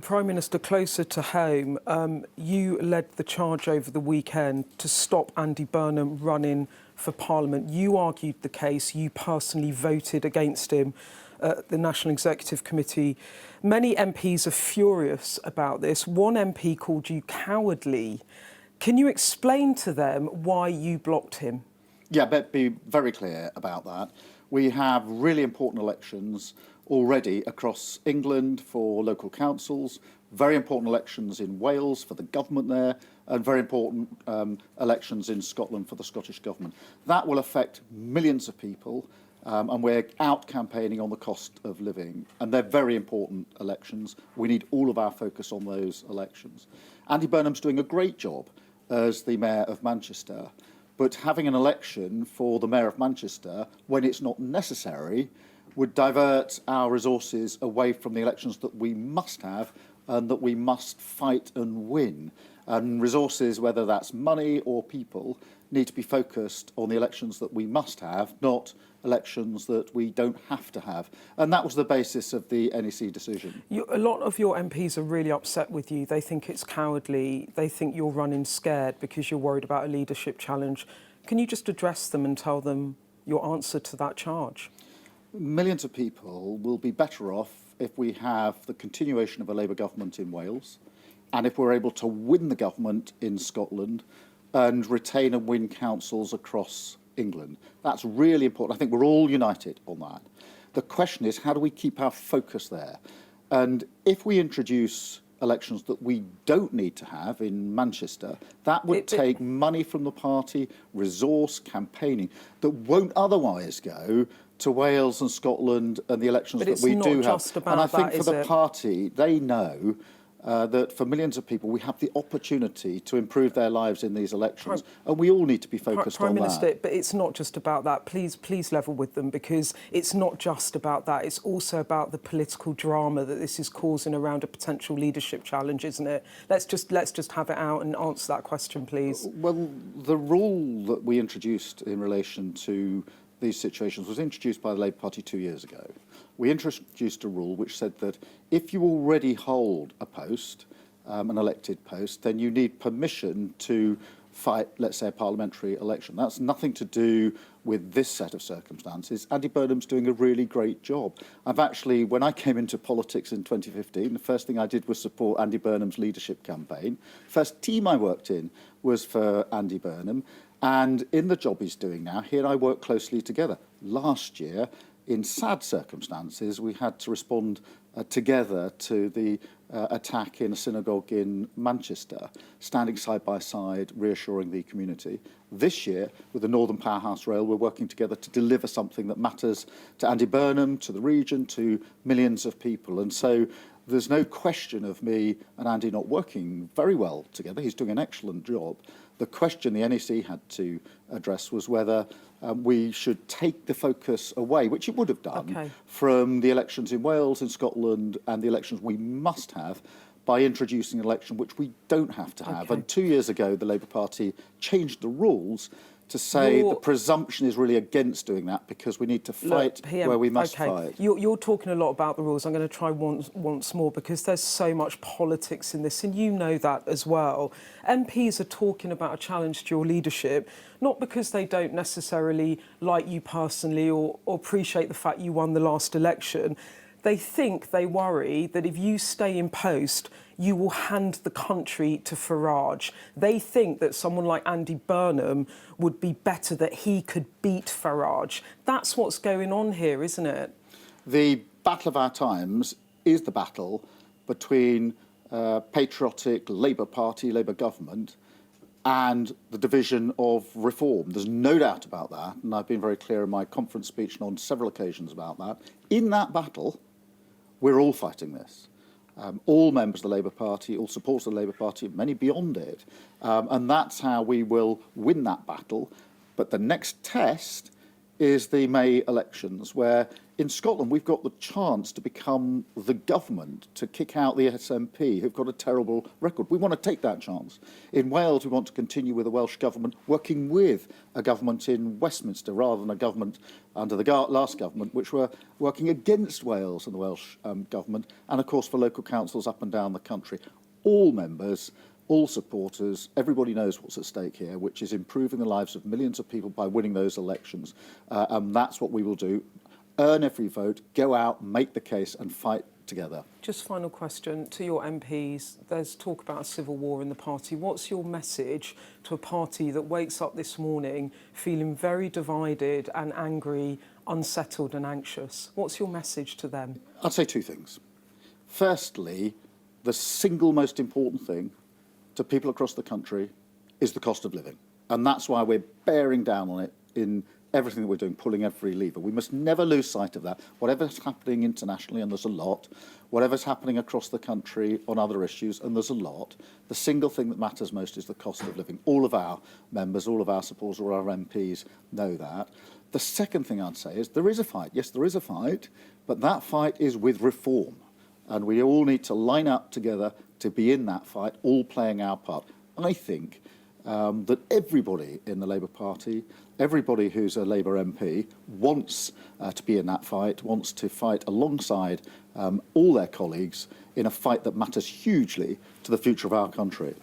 Prime Minister, closer to home, you led the charge over the weekend to stop Andy Burnham running for Parliament. You argued the case. You personally voted against him at the National Executive Committee. Many MPs are furious about this. One MP called you cowardly. Can you explain to them why you blocked him? Yeah, but be very clear about that. We have really important elections already across England for local councils, very important elections in Wales for the government there, and very important elections in Scotland for the Scottish Government. That will affect millions of people, and we're out campaigning on the cost of living. And they're very important elections. We need all of our focus on those elections. Andy Burnham's doing a great job as the Mayor of Manchester, but having an election for the Mayor of Manchester when it's not necessary would divert our resources away from the elections that we must have and that we must fight and win. And resources, whether that's money or people, need to be focused on the elections that we must have, not elections that we don't have to have. And that was the basis of the NEC decision. A lot of your MPs are really upset with you. They think it's cowardly. They think you're running scared because you're worried about a leadership challenge. Can you just address them and tell them your answer to that charge? Millions of people will be better off if we have the continuation of a Labour government in Wales and if we're able to win the government in Scotland and retain and win councils across England. That's really important. I think we're all united on that. The question is, how do we keep our focus there? And if we introduce elections that we don't need to have in Manchester, that would take money from the party, resource, campaigning, that won't otherwise go to Wales and Scotland and the elections that we do have. And I think for the party, they know that for millions of people, we have the opportunity to improve their lives in these elections, and we all need to be focused on that. Prime Minister, but it's not just about that. Please level with them, because it's not just about that. It's also about the political drama that this is causing around a potential leadership challenge, isn't it? Let's just have it out and answer that question, please. Well, the rule that we introduced in relation to these situations was introduced by the Labour Party 2 years ago. We introduced a rule which said that if you already hold a post, an elected post, then you need permission to fight, let's say, a parliamentary election. That's nothing to do with this set of circumstances. Andy Burnham's doing a really great job. I've actually, when I came into politics in 2015, the first thing I did was support Andy Burnham's leadership campaign. First team I worked in was for Andy Burnham. And in the job he's doing now, he and I work closely together. Last year, in sad circumstances, we had to respond together to the attack in a synagogue in Manchester, standing side by side, reassuring the community. This year, with the Northern Powerhouse Rail, we're working together to deliver something that matters to Andy Burnham, to the region, to millions of people. And so there's no question of me and Andy not working very well together. He's doing an excellent job. The question the NEC had to address was whether we should take the focus away, which it would have done, from the elections in Wales, in Scotland, and the elections we must have, by introducing an election which we don't have to have. And 2 years ago, the Labour Party changed the rules to say the presumption is really against doing that because we need to fight where we must fight. You're talking a lot about the rules. I'm going to try once more because there's so much politics in this, and you know that as well. MPs are talking about a challenge to your leadership, not because they don't necessarily like you personally or appreciate the fact you won the last election. They worry that if you stay in post, you will hand the country to Farage. They think that someone like Andy Burnham would be better, that he could beat Farage. That's what's going on here, isn't it? The battle of our times is the battle between patriotic Labour Party, Labour government, and the division of reform. There's no doubt about that, and I've been very clear in my conference speech and on several occasions about that. In that battle, we're all fighting this. All members of the Labour Party, all supporters of the Labour Party, many beyond it. And that's how we will win that battle. But the next test is the May elections, where in Scotland we've got the chance to become the government, to kick out the SNP, who've got a terrible record. We want to take that chance. In Wales, we want to continue with the Welsh government working with a government in Westminster, rather than a government under the last government, which were working against Wales and the Welsh government, and of course for local councils up and down the country. All members, all supporters, everybody knows what's at stake here, which is improving the lives of millions of people by winning those elections. And that's what we will do. Earn every vote, go out, make the case and fight together. Just final question to your MPs. There's talk about a civil war in the party. What's your message to a party that wakes up this morning feeling very divided and angry, unsettled and anxious? What's your message to them? I'd say two things. Firstly, the single most important thing to people across the country is the cost of living. And that's why we're bearing down on it in everything that we're doing, pulling every lever. We must never lose sight of that. Whatever's happening internationally, and there's a lot, whatever's happening across the country on other issues, and there's a lot, the single thing that matters most is the cost of living. All of our members, all of our supporters, all our MPs know that. The second thing I'd say is there is a fight. Yes, there is a fight, but that fight is with reform. And we all need to line up together to be in that fight, all playing our part. I think that everybody in the Labour Party, everybody who's a Labour MP, wants to be in that fight, wants to fight alongside all their colleagues in a fight that matters hugely to the future of our country.